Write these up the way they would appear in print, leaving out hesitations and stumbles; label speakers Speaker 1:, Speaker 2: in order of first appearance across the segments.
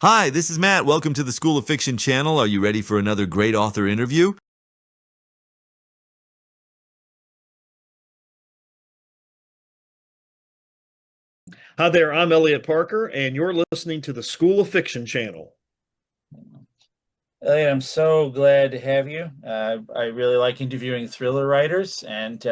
Speaker 1: Hi, this is Matt. Welcome to the School of Fiction channel. Are you ready for another great author interview?
Speaker 2: Hi there, I'm Eliot Parker, and you're listening to the School of Fiction channel.
Speaker 3: Elliot, I'm so glad to have you. I really like interviewing thriller writers, and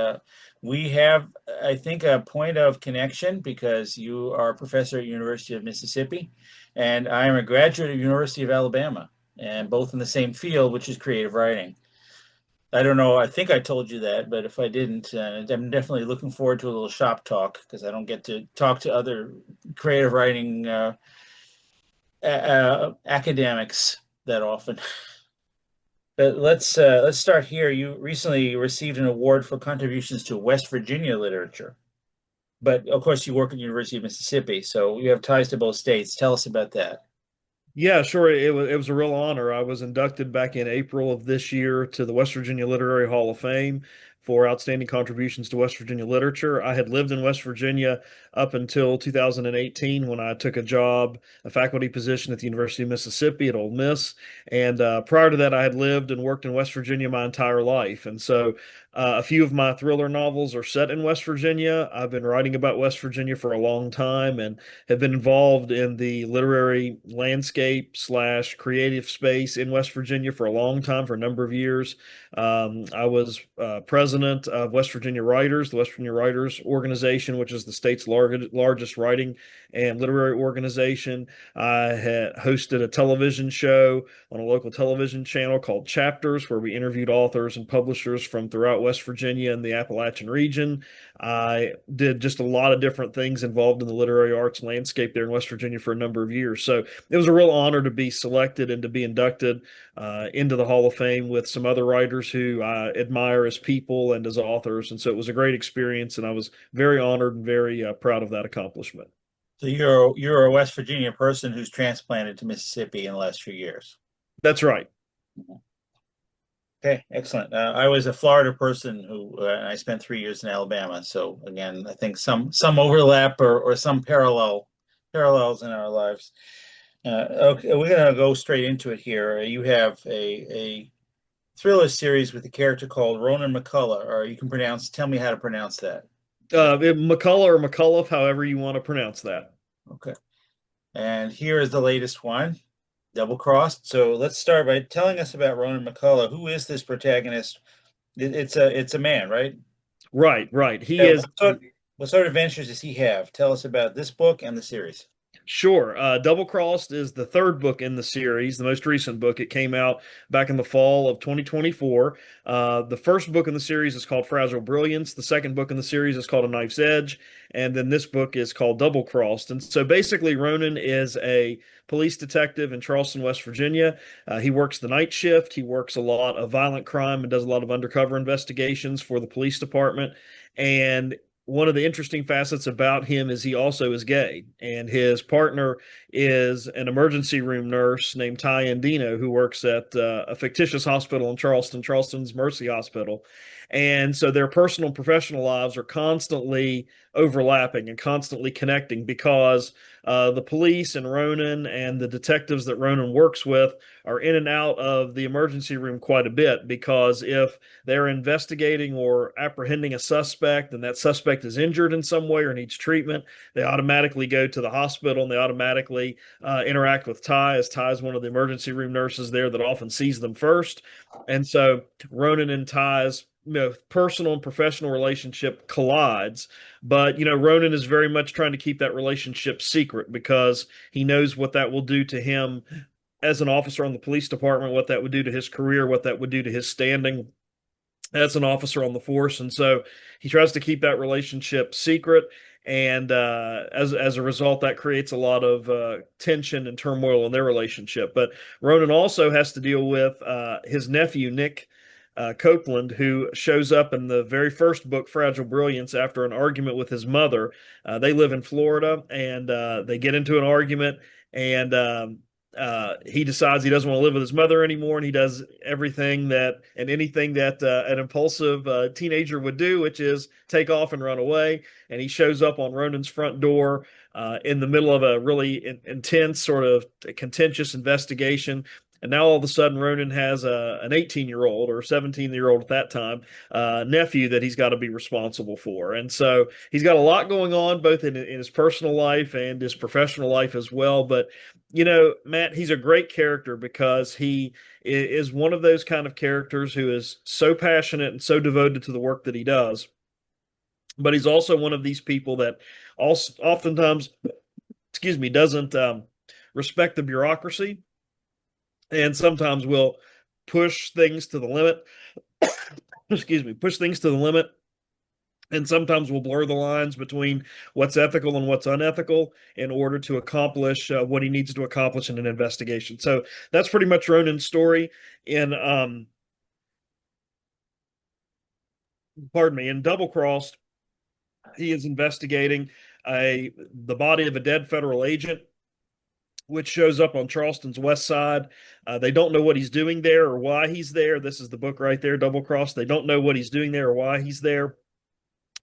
Speaker 3: we have, I think, a point of connection because you are a professor at University of Mississippi, and I am a graduate of University of Alabama, and both in the same field, which is creative writing. I don't know, I think I told you that, but if I didn't, I'm definitely looking forward to a little shop talk because I don't get to talk to other creative writing academics that often. But let's start here. You recently received an award for contributions to West Virginia literature, but of course you work at the University of Mississippi, so you have ties to both states. Tell us about that.
Speaker 2: Yeah, sure. It was a real honor. I was inducted back in April of this year to the West Virginia Literary Hall of Fame for outstanding contributions to West Virginia literature. I had lived in West Virginia up until 2018 when I took a faculty position at the University of Mississippi at Ole Miss. And prior to that, I had lived and worked in West Virginia my entire life. And so a few of my thriller novels are set in West Virginia. I've been writing about West Virginia for a long time and have been involved in the literary landscape slash creative space in West Virginia for a long time, for a number of years. I was president of West Virginia Writers, the West Virginia Writers Organization, which is the state's largest writing and literary organization. I had hosted a television show on a local television channel called Chapters, where we interviewed authors and publishers from throughout West Virginia and the Appalachian region. I did just a lot of different things involved in the literary arts landscape there in West Virginia for a number of years. So it was a real honor to be selected and to be inducted into the Hall of Fame with some other writers who I admire as people and as authors. And so it was a great experience, and I was very honored and very proud of that accomplishment.
Speaker 3: So you're a West Virginia person who's transplanted to Mississippi in the last few years.
Speaker 2: That's right.
Speaker 3: Okay, excellent. I was a Florida person who I spent 3 years in Alabama. So again, I think some overlap or some parallels in our lives. Okay, we're gonna go straight into it here. You have a thriller series with a character called Ronan McCullough, or you can tell me how to pronounce that.
Speaker 2: McCullough or McCullough, however you want to pronounce that.
Speaker 3: Okay. And here is the latest one, Double Crossed. So let's start by telling us about Ronan McCullough. Who is this protagonist? It's a man, right?
Speaker 2: Right, right. He
Speaker 3: Yeah,
Speaker 2: is.
Speaker 3: what sort of adventures does he have? Tell us about this book and the series.
Speaker 2: Sure. Double Crossed is the third book in the series, the most recent book. It came out back in the fall of 2024. The first book in the series is called Fragile Brilliance. The second book in the series is called A Knife's Edge. And then this book is called Double Crossed. And so basically, Ronan is a police detective in Charleston, West Virginia. He works the night shift. He works a lot of violent crime and does a lot of undercover investigations for the police department. And one of the interesting facets about him is he also is gay, and his partner is an emergency room nurse named Ty Andino, who works at a fictitious hospital in Charleston, Charleston's Mercy Hospital. And so their personal and professional lives are constantly overlapping and constantly connecting because the police and Ronan and the detectives that Ronan works with are in and out of the emergency room quite a bit, because if they're investigating or apprehending a suspect and that suspect is injured in some way or needs treatment, they automatically go to the hospital and they automatically interact with Ty, as Ty is one of the emergency room nurses there that often sees them first. And so Ronan and Ty's personal and professional relationship collides. But, Ronan is very much trying to keep that relationship secret because he knows what that will do to him as an officer on the police department, what that would do to his career, what that would do to his standing as an officer on the force. And so he tries to keep that relationship secret. And as a result, that creates a lot of tension and turmoil in their relationship. But Ronan also has to deal with his nephew, Nick Copeland, who shows up in the very first book, Fragile Brilliance, after an argument with his mother. They live in Florida, and they get into an argument, and he decides he doesn't want to live with his mother anymore, and he does everything that and anything that an impulsive teenager would do, which is take off and run away. And he shows up on Ronan's front door in the middle of a really intense, sort of contentious investigation. And now all of a sudden, Ronan has an 18-year-old or 17-year-old at that time nephew that he's got to be responsible for. And so he's got a lot going on, both in his personal life and his professional life as well. But, Matt, he's a great character because he is one of those kind of characters who is so passionate and so devoted to the work that he does. But he's also one of these people that also oftentimes, excuse me, doesn't respect the bureaucracy and sometimes will push things to the limit. Excuse me, push things to the limit, and sometimes will blur the lines between what's ethical and what's unethical in order to accomplish what he needs to accomplish in an investigation. So that's pretty much Ronan's story. In pardon me, in Double Crossed, he is investigating the body of a dead federal agent, which shows up on Charleston's west side. They don't know what he's doing there or why he's there. This is the book right there, Double Cross. They don't know what he's doing there or why he's there.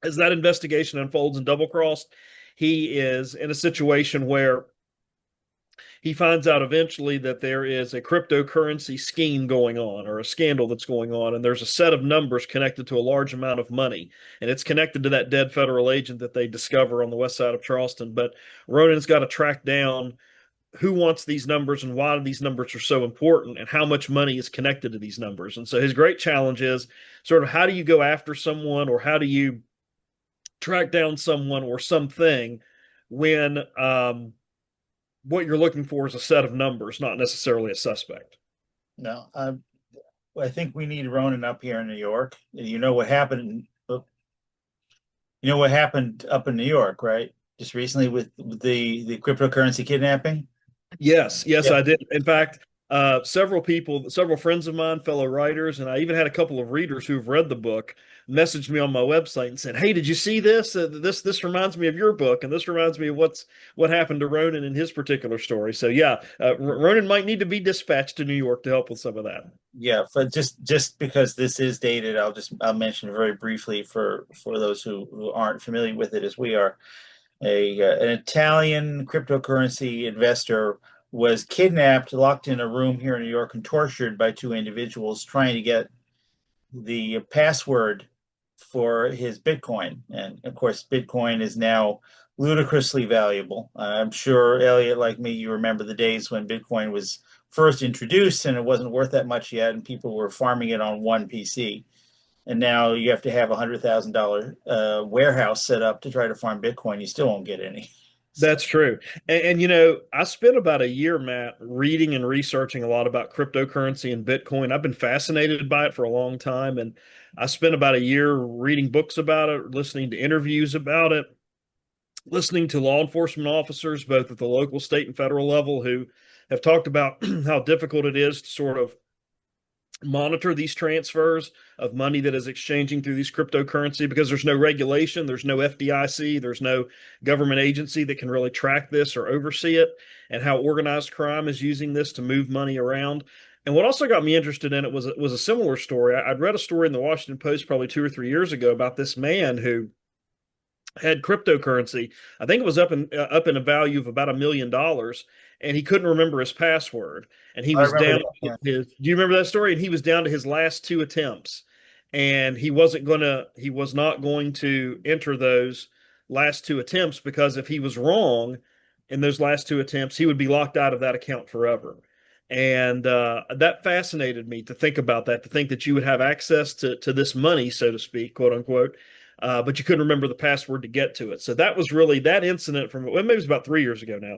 Speaker 2: As that investigation unfolds in Double Cross, he is in a situation where he finds out eventually that there is a cryptocurrency scheme going on or a scandal that's going on, and there's a set of numbers connected to a large amount of money, and it's connected to that dead federal agent that they discover on the west side of Charleston. But Ronan's got to track down who wants these numbers and why these numbers are so important and how much money is connected to these numbers. And so his great challenge is sort of how do you go after someone or how do you track down someone or something when what you're looking for is a set of numbers, not necessarily a suspect.
Speaker 3: No, I think we need Ronan up here in New York. You know what happened? You know what happened up in New York, right? Just recently with the cryptocurrency kidnapping.
Speaker 2: Yes, yes,
Speaker 3: Yeah.
Speaker 2: I did. In fact, several people, several friends of mine, fellow writers, and I even had a couple of readers who've read the book messaged me on my website and said, "Hey, did you see this? This reminds me of your book, and this reminds me of what happened to Ronan in his particular story." So yeah, Ronan might need to be dispatched to New York to help with some of that.
Speaker 3: Yeah, but just because this is dated, I'll mention very briefly for those who aren't familiar with it as we are. An Italian cryptocurrency investor was kidnapped, locked in a room here in New York, and tortured by two individuals trying to get the password for his Bitcoin. And of course, Bitcoin is now ludicrously valuable. I'm sure, Eliot, like me, you remember the days when Bitcoin was first introduced and it wasn't worth that much yet, and people were farming it on one PC. And now you have to have $100,000 warehouse set up to try to farm Bitcoin. You still won't get any.
Speaker 2: That's true. I spent about a year, Matt, reading and researching a lot about cryptocurrency and Bitcoin. I've been fascinated by it for a long time. And I spent about a year reading books about it, listening to interviews about it, listening to law enforcement officers, both at the local, state, and federal level, who have talked about how difficult it is to sort of monitor these transfers of money that is exchanging through these cryptocurrency because there's no regulation, there's no FDIC, there's no government agency that can really track this or oversee it, and how organized crime is using this to move money around. And what also got me interested in it was a similar story. I'd read a story in the Washington Post probably 2 or 3 years ago about this man who had cryptocurrency. I think it was up in a value of about $1 million, and he couldn't remember his password. And he
Speaker 3: I
Speaker 2: was
Speaker 3: remember
Speaker 2: down
Speaker 3: that.
Speaker 2: to
Speaker 3: Yeah.
Speaker 2: his. Do you remember that story? And he was down to his last two attempts, and he was not going to enter those last two attempts because if he was wrong in those last two attempts, he would be locked out of that account forever. And that fascinated me to think about that, to think that you would have access to this money, so to speak, quote unquote, but you couldn't remember the password to get to it. So that was really that incident from, well, maybe it was about 3 years ago now.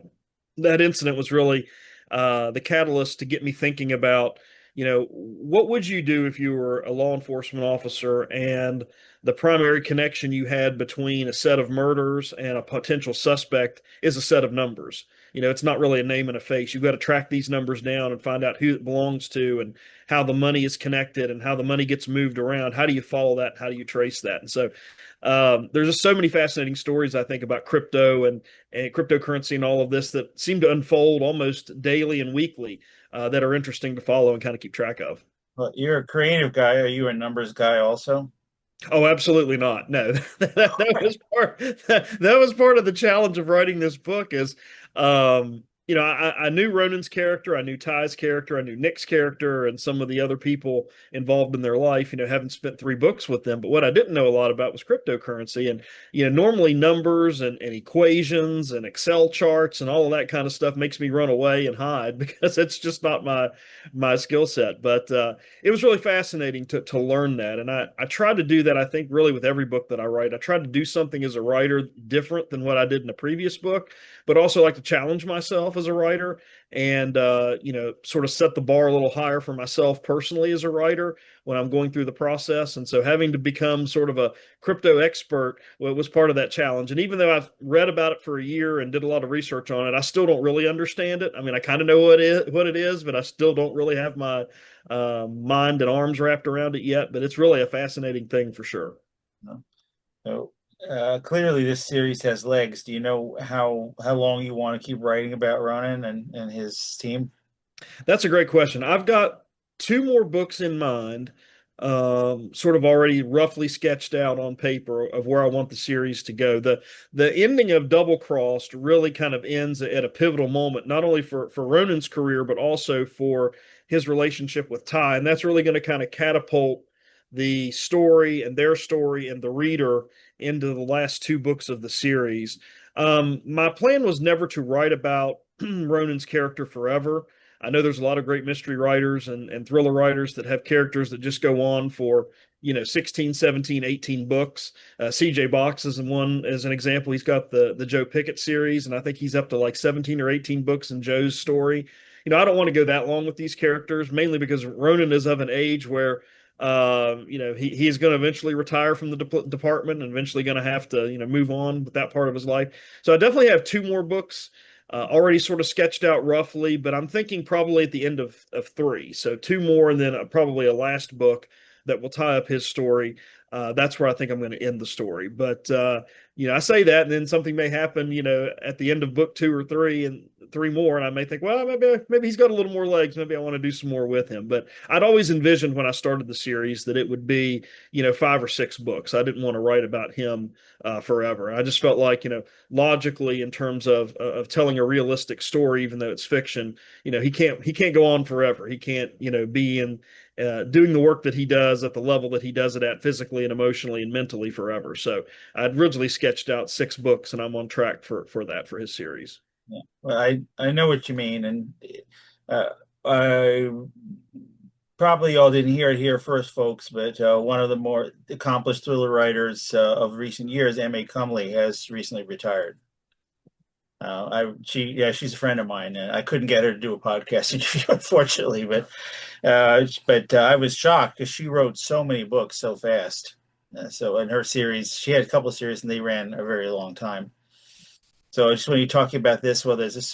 Speaker 2: That incident was really the catalyst to get me thinking about, what would you do if you were a law enforcement officer and the primary connection you had between a set of murders and a potential suspect is a set of numbers? It's not really a name and a face. You've got to track these numbers down and find out who it belongs to and how the money is connected and how the money gets moved around. How do you follow that? How do you trace that? And so there's just so many fascinating stories, I think, about crypto and cryptocurrency and all of this that seem to unfold almost daily and weekly that are interesting to follow and kind of keep track of.
Speaker 3: Well, you're a creative guy. Are you a numbers guy also?
Speaker 2: Oh, absolutely not. No, that was that was part of the challenge of writing this book is, I knew Ronan's character, I knew Ty's character, I knew Nick's character, and some of the other people involved in their life. Having spent three books with them, but what I didn't know a lot about was cryptocurrency, and normally numbers and equations and Excel charts and all of that kind of stuff makes me run away and hide because it's just not my skill set. But it was really fascinating to learn that. And I tried to do that, I think, really with every book that I write. I tried to do something as a writer different than what I did in a previous book, but also like to challenge myself as a writer and, sort of set the bar a little higher for myself personally as a writer when I'm going through the process. And so having to become sort of a crypto expert was part of that challenge. And even though I've read about it for a year and did a lot of research on it, I still don't really understand it. I mean, I kind of know what it is, but I still don't really have my mind and arms wrapped around it yet, but it's really a fascinating thing for sure.
Speaker 3: So clearly, this series has legs. Do you know how long you want to keep writing about Ronan and his team?
Speaker 2: That's a great question. I've got two more books in mind, sort of already roughly sketched out on paper of where I want the series to go. The ending of Double Crossed really kind of ends at a pivotal moment, not only for Ronan's career, but also for his relationship with Ty. And that's really going to kind of catapult the story and the reader into the last two books of the series. My plan was never to write about Ronan's character forever. I know there's a lot of great mystery writers and thriller writers that have characters that just go on for, 16, 17, 18 books. CJ Box is one as an example. He's got the Joe Pickett series, and I think he's up to like 17 or 18 books in Joe's story. I don't want to go that long with these characters, mainly because Ronan is of an age where he is going to eventually retire from the department and eventually going to have to, move on with that part of his life. So I definitely have two more books already sort of sketched out roughly, but I'm thinking probably at the end of three. So two more and then probably a last book that will tie up his story. That's where I think I'm going to end the story. But, I say that and then something may happen, at the end of book two or three and three more. And I may think, well, maybe he's got a little more legs. Maybe I want to do some more with him. But I'd always envisioned when I started the series that it would be, five or six books. I didn't want to write about him forever. I just felt like, logically in terms of telling a realistic story, even though it's fiction, he can't go on forever. He can't, be in doing the work that he does at the level that he does it at physically and emotionally and mentally forever. So I'd originally sketched out six books, and I'm on track for that for his series.
Speaker 3: Yeah. Well, I know what you mean, and I probably all didn't hear it here first, folks, but one of the more accomplished thriller writers of recent years, M.A. Cumley, has recently retired. She's a friend of mine, and I couldn't get her to do a podcast interview, unfortunately, but I was shocked because she wrote so many books so fast. So in her series, she had a couple of series, and they ran a very long time. So just when you're talking about this, well, there's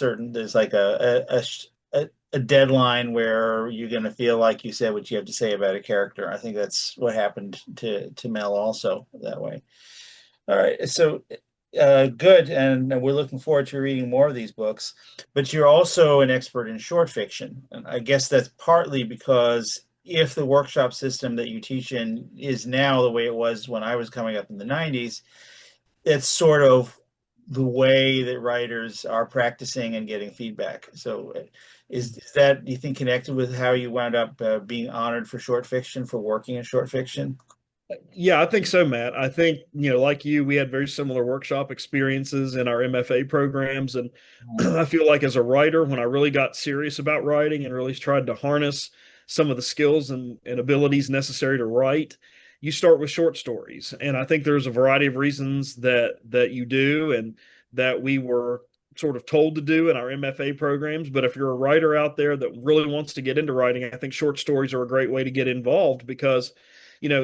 Speaker 3: like a deadline where you're going to feel like you said what you have to say about a character. I think that's what happened to Mel also that way. All right, so good, and we're looking forward to reading more of these books. But you're also an expert in short fiction, and I guess that's partly because if the workshop system that you teach in is now the way it was when I was coming up in the 90s, it's sort of the way that writers are practicing and getting feedback. So is that, do you think, connected with how you wound up being honored for short fiction, for working in short fiction?
Speaker 2: Yeah, I think so, Matt. I think, like you, we had very similar workshop experiences in our MFA programs. And I feel like as a writer, when I really got serious about writing and really tried to harness some of the skills and abilities necessary to write, you start with short stories. And I think there's a variety of reasons that you do and that we were sort of told to do in our MFA programs. But if you're a writer out there that really wants to get into writing, I think short stories are a great way to get involved because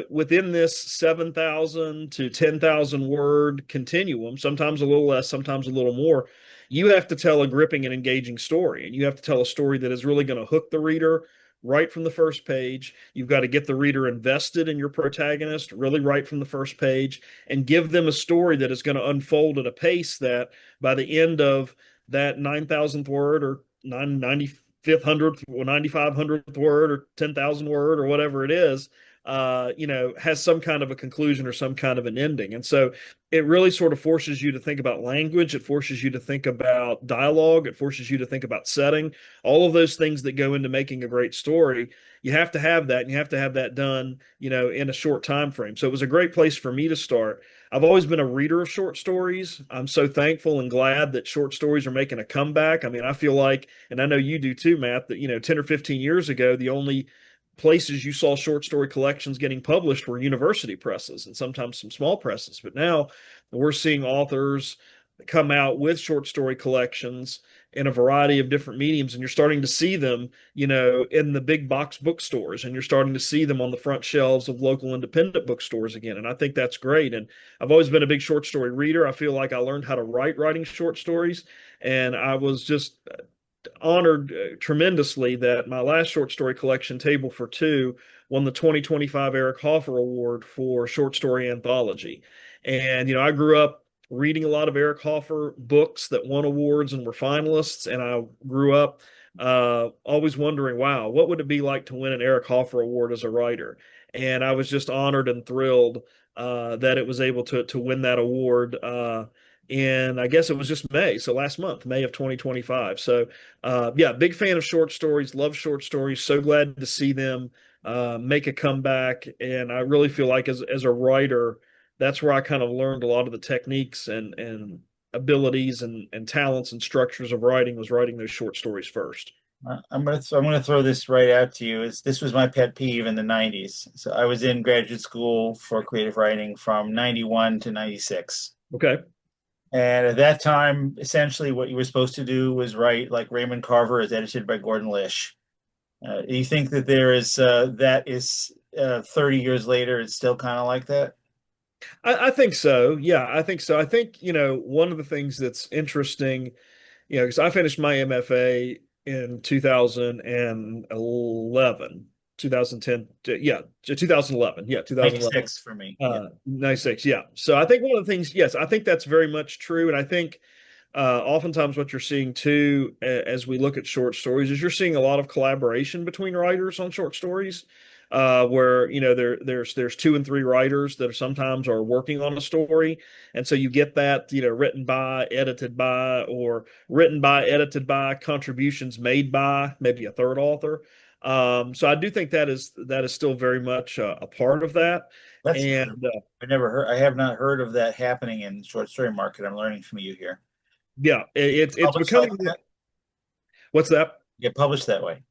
Speaker 2: within this 7,000 to 10,000 word continuum, sometimes a little less, sometimes a little more, you have to tell a gripping and engaging story. And you have to tell a story that is really going to hook the reader right from the first page. You've got to get the reader invested in your protagonist really right from the first page and give them a story that is going to unfold at a pace that by the end of that 9,000th word or 95th, 100th, or 9,500th word or 10,000 word or whatever it is, has some kind of a conclusion or some kind of an ending. And so it really sort of forces you to think about language. It forces you to think about dialogue. It forces you to think about setting. All of those things that go into making a great story. You have to have that, and you have to have that done, in a short time frame. So it was a great place for me to start. I've always been a reader of short stories. I'm so thankful and glad that short stories are making a comeback. I mean, I feel like, and I know you do too, Matt, that, 10 or 15 years ago, the only places you saw short story collections getting published were university presses and sometimes some small presses. But now we're seeing authors come out with short story collections in a variety of different mediums, and you're starting to see them, in the big box bookstores, and you're starting to see them on the front shelves of local independent bookstores again. And I think that's great. And I've always been a big short story reader. I feel like I learned how to write writing short stories, and I was just honored tremendously that my last short story collection, Table for Two, won the 2025 Eric Hoffer Award for short story anthology. And, I grew up reading a lot of Eric Hoffer books that won awards and were finalists. And I grew up always wondering, wow, what would it be like to win an Eric Hoffer Award as a writer? And I was just honored and thrilled that it was able to win that award. And I guess it was just May, so last month, May of 2025. So, yeah, big fan of short stories, love short stories. So glad to see them make a comeback. And I really feel like as a writer, that's where I kind of learned a lot of the techniques and abilities and talents and structures of writing, was writing those short stories first.
Speaker 3: I'm gonna throw this right out to you. This was my pet peeve in the 90s. So I was in graduate school for creative writing from 91 to 96.
Speaker 2: Okay.
Speaker 3: And at that time, essentially what you were supposed to do was write like Raymond Carver is edited by Gordon Lish. Do you think that that is 30 years later, it's still kind of like that?
Speaker 2: I think so. Yeah, I think so. I think, one of the things that's interesting, because I finished my MFA in 2011, 2010, yeah, 2011, yeah, 2011,
Speaker 3: 96 for me. Yeah.
Speaker 2: 96, yeah. So I think one of the things, yes, I think that's very much true. And I think oftentimes what you're seeing too, as we look at short stories, is you're seeing a lot of collaboration between writers on short stories. Where there's two and three writers that sometimes are working on a story, and so you get that written by, edited by, or written by, edited by, contributions made by maybe a third author. So I do think that is still very much a part of that.
Speaker 3: That's
Speaker 2: And
Speaker 3: I have not heard of that happening in short story market. I'm learning from you here.
Speaker 2: yeah, it's
Speaker 3: Published like
Speaker 2: becoming.
Speaker 3: that?
Speaker 2: What's that?
Speaker 3: Get published that way.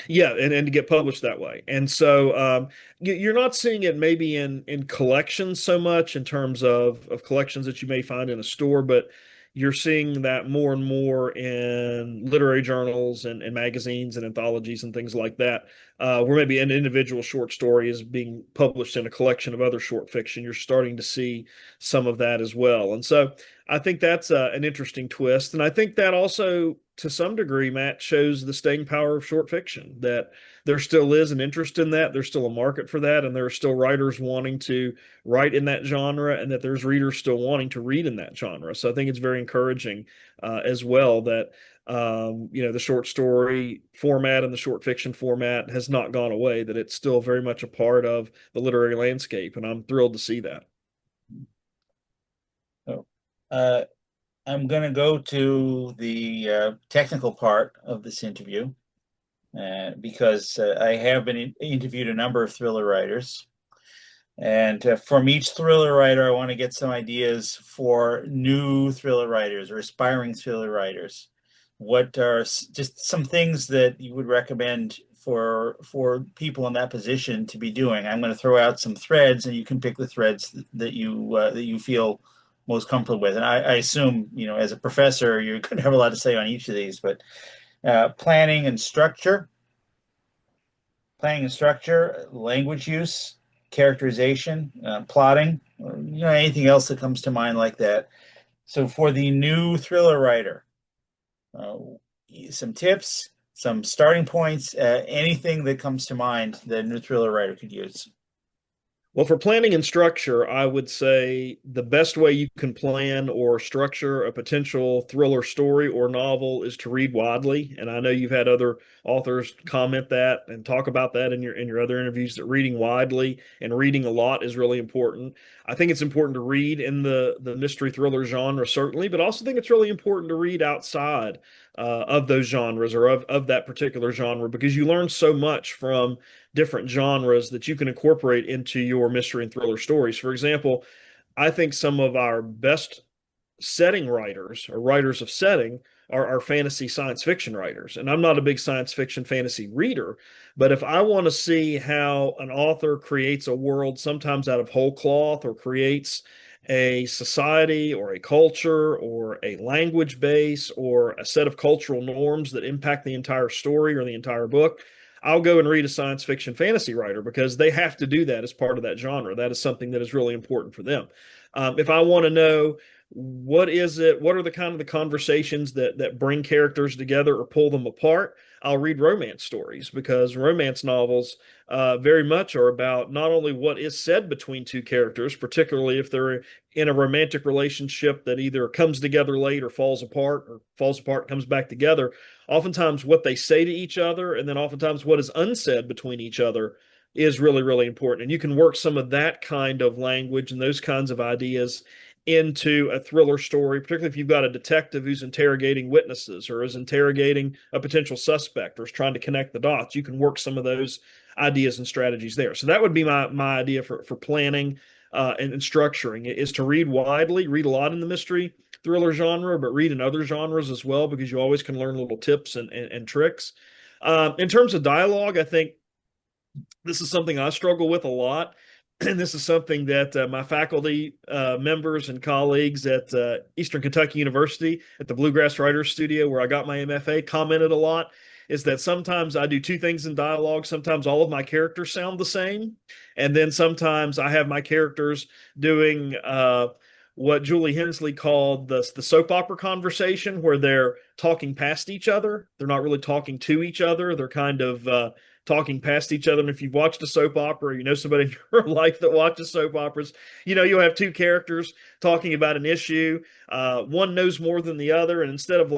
Speaker 2: Yeah, and to get published that way. And so you're not seeing it maybe in collections so much in terms of collections that you may find in a store, but you're seeing that more and more in literary journals and magazines and anthologies and things like that, where maybe an individual short story is being published in a collection of other short fiction. You're starting to see some of that as well. And so I think that's an interesting twist. And I think that also, to some degree, Matt, shows the staying power of short fiction, that there still is an interest in that. There's still a market for that. And there are still writers wanting to write in that genre, and that there's readers still wanting to read in that genre. So I think it's very encouraging as well that, the short story format and the short fiction format has not gone away, that it's still very much a part of the literary landscape. And I'm thrilled to see that.
Speaker 3: So, uh, I'm going to go to the technical part of this interview because I have been interviewed a number of thriller writers. And from each thriller writer, I want to get some ideas for new thriller writers or aspiring thriller writers. What are just some things that you would recommend for people in that position to be doing? I'm going to throw out some threads, and you can pick the threads that you feel most comfortable with. And I assume, as a professor, you're going to have a lot to say on each of these, but planning and structure, language use, characterization, plotting, or, anything else that comes to mind like that. So for the new thriller writer, uh, some tips, some starting points, anything that comes to mind that a new thriller writer could use.
Speaker 2: Well, for planning and structure, I would say the best way you can plan or structure a potential thriller story or novel is to read widely. And I know you've had other authors comment that and talk about that in your other interviews, that reading widely and reading a lot is really important. I think it's important to read in the mystery thriller genre, certainly, but I also think it's really important to read outside of those genres or of that particular genre, because you learn so much from different genres that you can incorporate into your mystery and thriller stories. For example, I think some of our best setting writers or writers of setting are fantasy science fiction writers. And I'm not a big science fiction fantasy reader, but if I want to see how an author creates a world, sometimes out of whole cloth, or creates a society or a culture or a language base or a set of cultural norms that impact the entire story or the entire book, I'll go and read a science fiction fantasy writer, because they have to do that as part of that genre. That is something that is really important for them. If I want to know what is it, what are the kind of the conversations that bring characters together or pull them apart, I'll read romance stories, because romance novels very much are about not only what is said between two characters, particularly if they're in a romantic relationship that either comes together late or falls apart, comes back together. Oftentimes what they say to each other, and then oftentimes what is unsaid between each other, is really, really important. And you can work some of that kind of language and those kinds of ideas into a thriller story, particularly if you've got a detective who's interrogating witnesses or is interrogating a potential suspect or is trying to connect the dots. You can work some of those ideas and strategies there. So that would be my idea for planning and structuring, is to read widely, read a lot in the mystery thriller genre, but read in other genres as well, because you always can learn little tips and tricks. In terms of dialogue, I think this is something I struggle with a lot. And this is something that my faculty members and colleagues at Eastern Kentucky University at the Bluegrass Writers Studio, where I got my MFA, commented a lot, is that sometimes I do two things in dialogue. Sometimes all of my characters sound the same. And then sometimes I have my characters doing what Julie Hensley called the soap opera conversation, where they're talking past each other. They're not really talking to each other. They're kind of talking past each other. And if you've watched a soap opera, or you know somebody in your life that watches soap operas, you know you'll have two characters talking about an issue. One knows more than the other, and instead of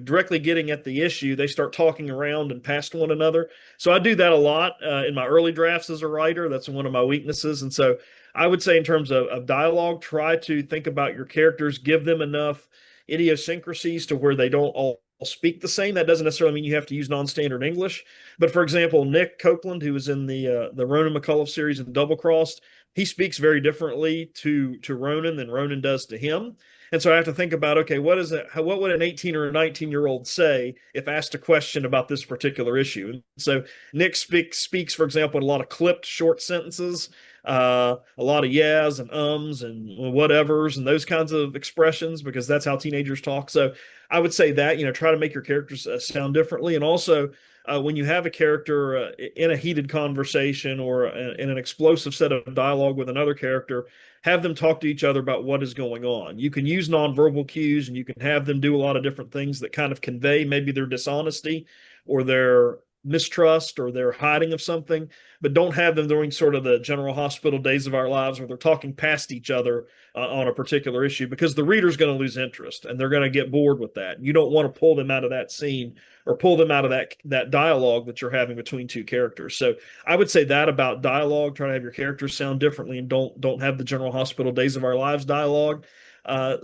Speaker 2: directly getting at the issue, they start talking around and past one another. So I do that a lot in my early drafts as a writer. That's one of my weaknesses. And so I would say, in terms of dialogue, try to think about your characters, give them enough idiosyncrasies to where they don't all speak the same. That doesn't necessarily mean you have to use non-standard English. But for example, Nick Copeland, who was in the Ronan McCullough series in Double Crossed, he speaks very differently to Ronan than Ronan does to him. And so I have to think about, okay, what is it? What would an 18 or a 19-year-old say if asked a question about this particular issue? And so Nick speaks, for example, in a lot of clipped short sentences, a lot of yeahs and ums and whatevers and those kinds of expressions, because that's how teenagers talk. So I would say that, try to make your characters sound differently. And also, when you have a character in a heated conversation or in an explosive set of dialogue with another character, have them talk to each other about what is going on. You can use nonverbal cues, and you can have them do a lot of different things that kind of convey maybe their dishonesty or their mistrust or their hiding of something, but don't have them during sort of the General Hospital Days of Our Lives, where they're talking past each other on a particular issue, because the reader's going to lose interest and they're going to get bored with that. You don't want to pull them out of that scene or pull them out of that dialogue that you're having between two characters. So I would say that about dialogue: try to have your characters sound differently, and don't have the General Hospital Days of Our Lives dialogue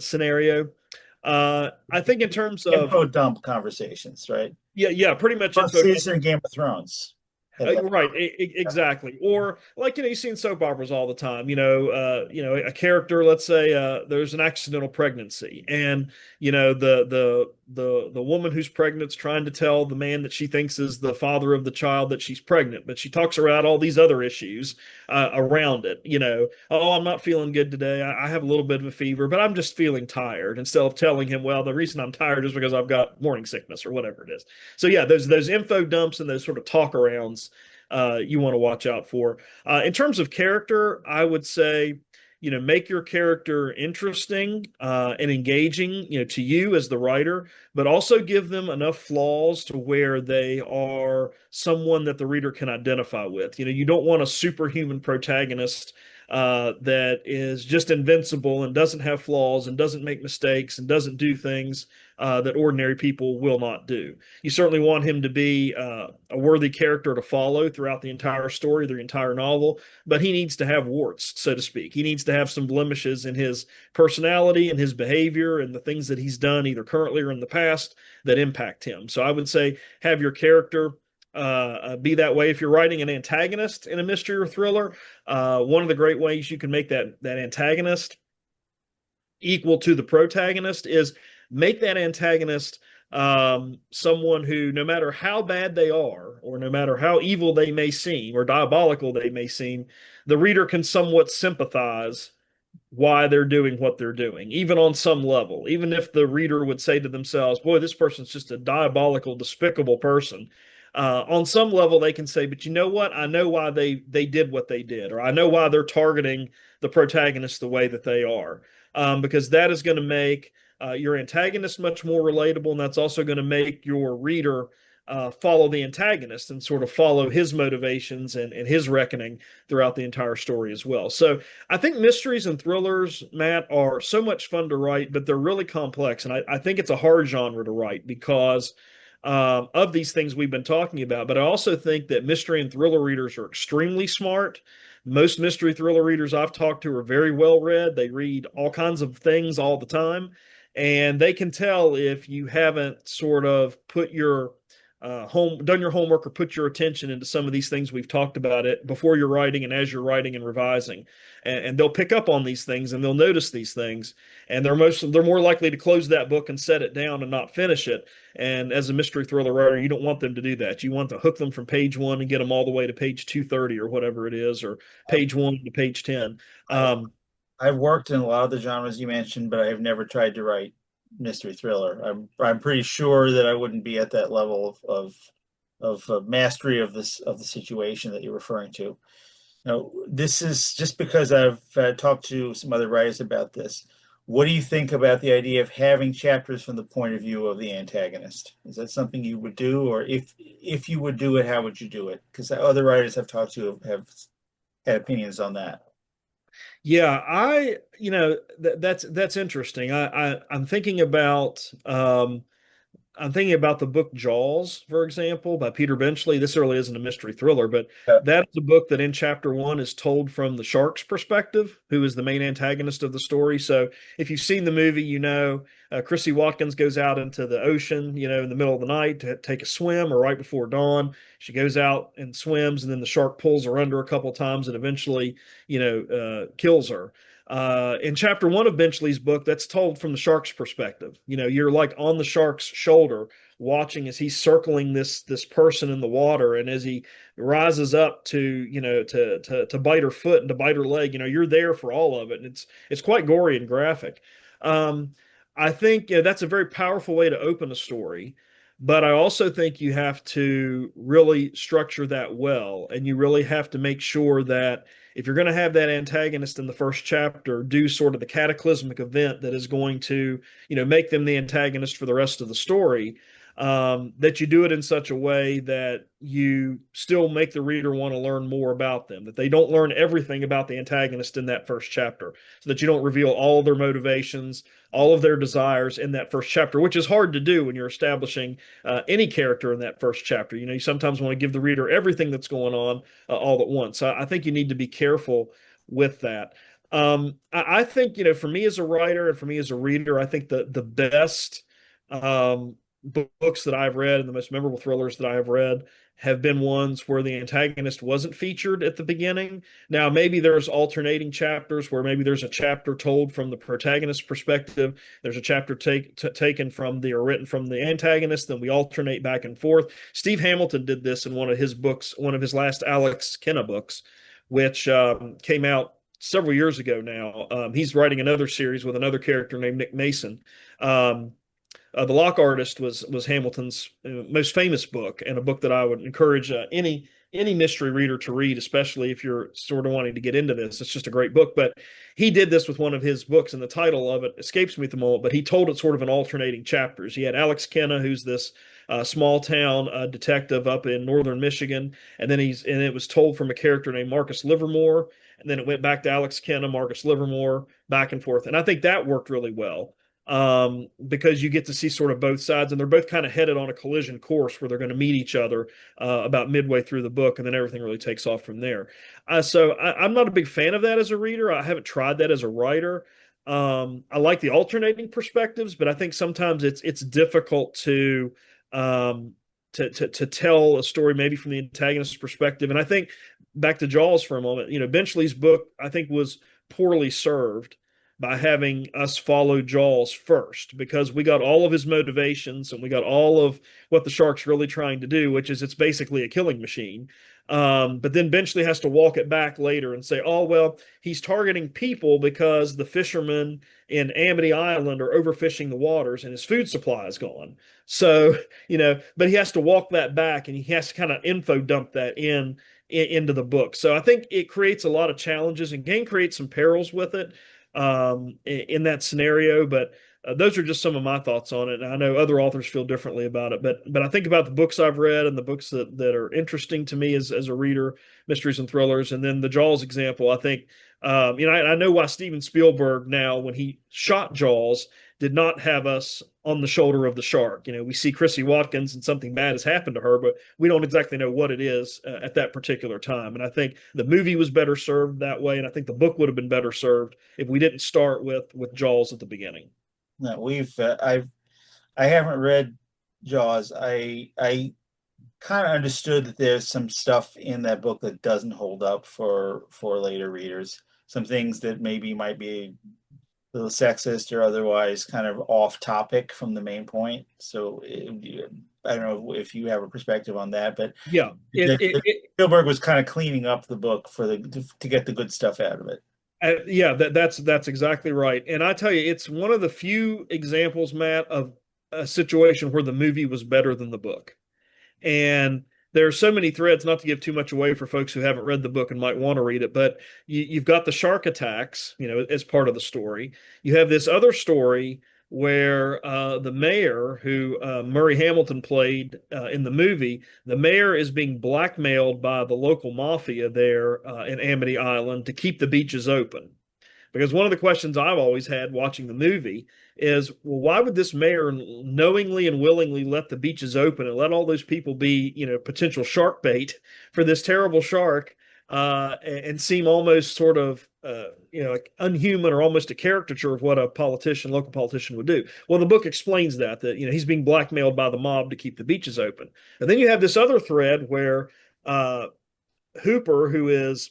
Speaker 2: scenario. I think in terms of
Speaker 3: Info dump conversations, right?
Speaker 2: yeah, pretty much
Speaker 3: First
Speaker 2: info.
Speaker 3: season of Game of Thrones.
Speaker 2: Right, exactly. Or like, you see in soap operas all the time, a character, let's say there's an accidental pregnancy, and the woman who's pregnant's trying to tell the man that she thinks is the father of the child that she's pregnant, but she talks about all these other issues around it. Oh, I'm not feeling good today. I have a little bit of a fever, but I'm just feeling tired. Instead of telling him, well, the reason I'm tired is because I've got morning sickness or whatever it is. So yeah, those info dumps and those sort of talk arounds you want to watch out for. In terms of character, I would say, make your character interesting and engaging, to you as the writer, but also give them enough flaws to where they are someone that the reader can identify with. You don't want a superhuman protagonist that is just invincible and doesn't have flaws and doesn't make mistakes and doesn't do things that ordinary people will not do. You certainly want him to be a worthy character to follow throughout the entire story, the entire novel, but he needs to have warts, so to speak. He needs to have some blemishes in his personality and his behavior and the things that he's done either currently or in the past that impact him. So I would say have your character be that way. If you're writing an antagonist in a mystery or thriller, one of the great ways you can make that antagonist equal to the protagonist is make that antagonist someone who, no matter how bad they are, or no matter how evil they may seem, or diabolical they may seem, the reader can somewhat sympathize why they're doing what they're doing, even on some level. Even if the reader would say to themselves, boy, this person's just a diabolical, despicable person. On some level, they can say, but you know what? I know why they did what they did, or I know why they're targeting the protagonist the way that they are, because that is going to make your antagonist much more relatable, and that's also going to make your reader follow the antagonist and sort of follow his motivations and his reckoning throughout the entire story as well. So I think mysteries and thrillers, Matt, are so much fun to write, but they're really complex. And I think it's a hard genre to write because of these things we've been talking about. But I also think that mystery and thriller readers are extremely smart. Most mystery thriller readers I've talked to are very well read. They read all kinds of things all the time. And they can tell if you haven't sort of put your done your homework or put your attention into some of these things we've talked about it before you're writing and as you're writing and revising, and they'll pick up on these things and they'll notice these things, and they're more likely to close that book and set it down and not finish it. And as a mystery thriller writer, you don't want them to do that. You want to hook them from page one and get them all the way to page 230 or whatever it is, or page one to page 10.
Speaker 3: I, I've worked in a lot of the genres you mentioned, but I have never tried to write mystery thriller. I'm pretty sure that I wouldn't be at that level of mastery of the situation that you're referring to. Now, this is just because I've talked to some other writers about this. What do you think about the idea of having chapters from the point of view of the antagonist? Is that something you would do, or if you would do it, how would you do it? Because other writers I've talked to have had opinions on that.
Speaker 2: Yeah, that's interesting. I'm thinking about the book Jaws, for example, by Peter Benchley. This really isn't a mystery thriller, but
Speaker 3: Yeah.
Speaker 2: that is a book that in chapter one is told from the shark's perspective, who is the main antagonist of the story. So if you've seen the movie, Chrissy Watkins goes out into the ocean, in the middle of the night to take a swim or right before dawn. She goes out and swims, and then the shark pulls her under a couple of times and eventually, kills her. In chapter one of Benchley's book, that's told from the shark's perspective. You're like on the shark's shoulder, watching as he's circling this person in the water, and as he rises up to bite her foot and to bite her leg. You're there for all of it, and it's quite gory and graphic. I think that's a very powerful way to open a story. But I also think you have to really structure that well, and you really have to make sure that if you're going to have that antagonist in the first chapter do sort of the cataclysmic event that is going to, make them the antagonist for the rest of the story, that you do it in such a way that you still make the reader want to learn more about them, that they don't learn everything about the antagonist in that first chapter, so that you don't reveal all of their motivations, all of their desires in that first chapter, which is hard to do when you're establishing any character in that first chapter. You sometimes want to give the reader everything that's going on all at once. I think you need to be careful with that. I think, for me as a writer and for me as a reader, I think the best books that I've read and the most memorable thrillers that I have read have been ones where the antagonist wasn't featured at the beginning. Now, maybe there's alternating chapters where maybe there's a chapter told from the protagonist's perspective. There's a chapter taken from or written from the antagonist. Then we alternate back and forth. Steve Hamilton did this in one of his books, one of his last Alex Kenna books, which came out several years ago now. He's writing another series with another character named Nick Mason. The Lock Artist was Hamilton's most famous book, and a book that I would encourage any mystery reader to read, especially if you're sort of wanting to get into this. It's just a great book. But he did this with one of his books, and the title of it escapes me at the moment, but he told it sort of in alternating chapters. He had Alex Kenna, who's this small town detective up in northern Michigan, and it was told from a character named Marcus Livermore, and then it went back to Alex Kenna, Marcus Livermore, back and forth. And I think that worked really well, because you get to see sort of both sides, and they're both kind of headed on a collision course where they're going to meet each other about midway through the book, and then everything really takes off from there. I'm not a big fan of that as a reader. I haven't tried that as a writer. I like the alternating perspectives, but I think sometimes it's difficult um, to tell a story maybe from the antagonist's perspective. And I think back to Jaws for a moment, Benchley's book I think was poorly served by having us follow Jaws first, because we got all of his motivations and we got all of what the shark's really trying to do, which is it's basically a killing machine. But then Benchley has to walk it back later and say, oh, well, he's targeting people because the fishermen in Amity Island are overfishing the waters and his food supply is gone. So, but he has to walk that back, and he has to kind of info dump that into the book. So I think it creates a lot of challenges and can create some perils with it in that scenario. But those are just some of my thoughts on it. And I know other authors feel differently about it, but I think about the books I've read and the books that are interesting to me as a reader, mysteries and thrillers. And then the Jaws example, I think, I know why Steven Spielberg now, when he shot Jaws, did not have us on the shoulder of the shark. We see Chrissy Watkins and something bad has happened to her, but we don't exactly know what it is at that particular time. And I think the movie was better served that way, and I think the book would have been better served if we didn't start with Jaws at the beginning.
Speaker 3: No, I haven't read Jaws. I kind of understood that there's some stuff in that book that doesn't hold up for later readers. Some things that maybe might be a little sexist or otherwise kind of off topic from the main point. So I don't know if you have a perspective on that, but
Speaker 2: yeah,
Speaker 3: Spielberg was kind of cleaning up the book to get the good stuff out of it.
Speaker 2: Yeah, that's exactly right. And I tell you, it's one of the few examples, Matt, of a situation where the movie was better than the book. And there are so many threads, not to give too much away for folks who haven't read the book and might want to read it, but you've got the shark attacks, as part of the story. You have this other story where the mayor, who Murray Hamilton played in the movie, the mayor is being blackmailed by the local mafia there in Amity Island to keep the beaches open. Because one of the questions I've always had watching the movie is, well, why would this mayor knowingly and willingly let the beaches open and let all those people be, potential shark bait for this terrible shark, and seem almost sort of, like unhuman or almost a caricature of what a local politician would do. Well, the book explains that he's being blackmailed by the mob to keep the beaches open. And then you have this other thread where Hooper, who is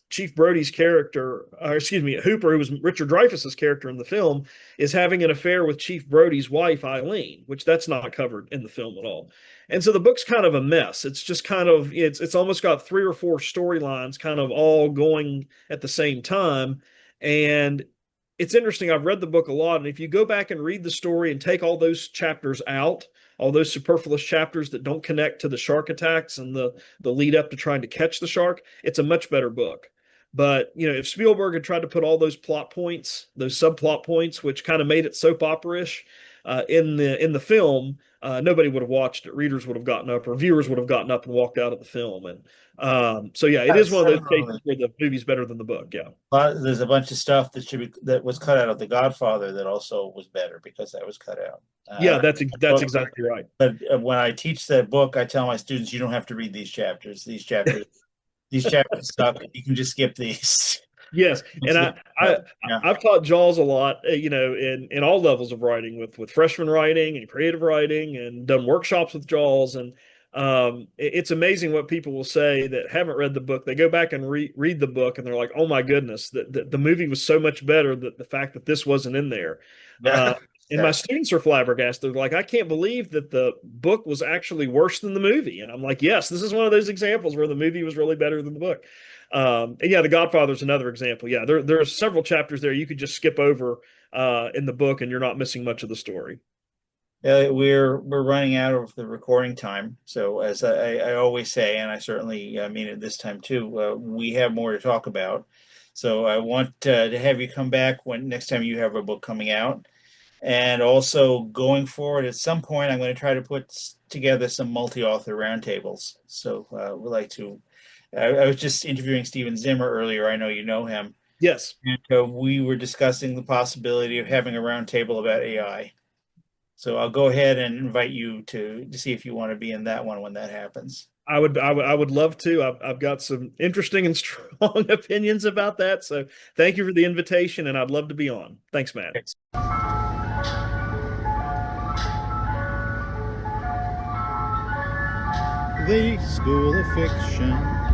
Speaker 2: Chief Brody's character, Hooper, who was Richard Dreyfuss's character in the film, is having an affair with Chief Brody's wife, Eileen, which that's not covered in the film at all. And so the book's kind of a mess. It's just kind of, it's almost got 3 or 4 storylines kind of all going at the same time. And it's interesting. I've read the book a lot. And if you go back and read the story and take all those chapters out, all those superfluous chapters that don't connect to the shark attacks and the lead up to trying to catch the shark, it's a much better book. But, if Spielberg had tried to put all those plot points, those subplot points, which kind of made it soap opera-ish in the film, nobody would have watched it. Readers would have gotten up, or viewers would have gotten up and walked out of the film. And so, yeah, it is one of those cases where the movie's better than the book. Yeah.
Speaker 3: There's a bunch of stuff that was cut out of The Godfather that also was better because that was cut out.
Speaker 2: Yeah, that's exactly right.
Speaker 3: But when I teach that book, I tell my students, you don't have to read these chapters. These chapters suck. You can just skip these.
Speaker 2: Yes, and I've taught Jaws a lot, in all levels of writing, with freshman writing and creative writing, and done workshops with Jaws. And it's amazing what people will say that haven't read the book. They go back and read the book, and they're like, "Oh my goodness, the movie was so much better. That the fact that this wasn't in there." And my students are flabbergasted. They're like, I can't believe that the book was actually worse than the movie. And I'm like, yes, this is one of those examples where the movie was really better than the book. And yeah, The Godfather is another example. Yeah, there are several chapters there you could just skip over in the book, and you're not missing much of the story.
Speaker 3: We're running out of the recording time. So as I always say, and I certainly mean it this time too, we have more to talk about. So I want to have you come back when next time you have a book coming out. And also going forward, at some point, I'm going to try to put together some multi-author roundtables. So we'd like to. I was just interviewing Steven Zimmer earlier. I know you know him.
Speaker 2: Yes.
Speaker 3: And we were discussing the possibility of having a roundtable about AI. So I'll go ahead and invite you to see if you want to be in that one when that happens.
Speaker 2: I would love to. I've got some interesting and strong opinions about that. So thank you for the invitation, and I'd love to be on. Thanks, Matt.
Speaker 4: The School of Fiction.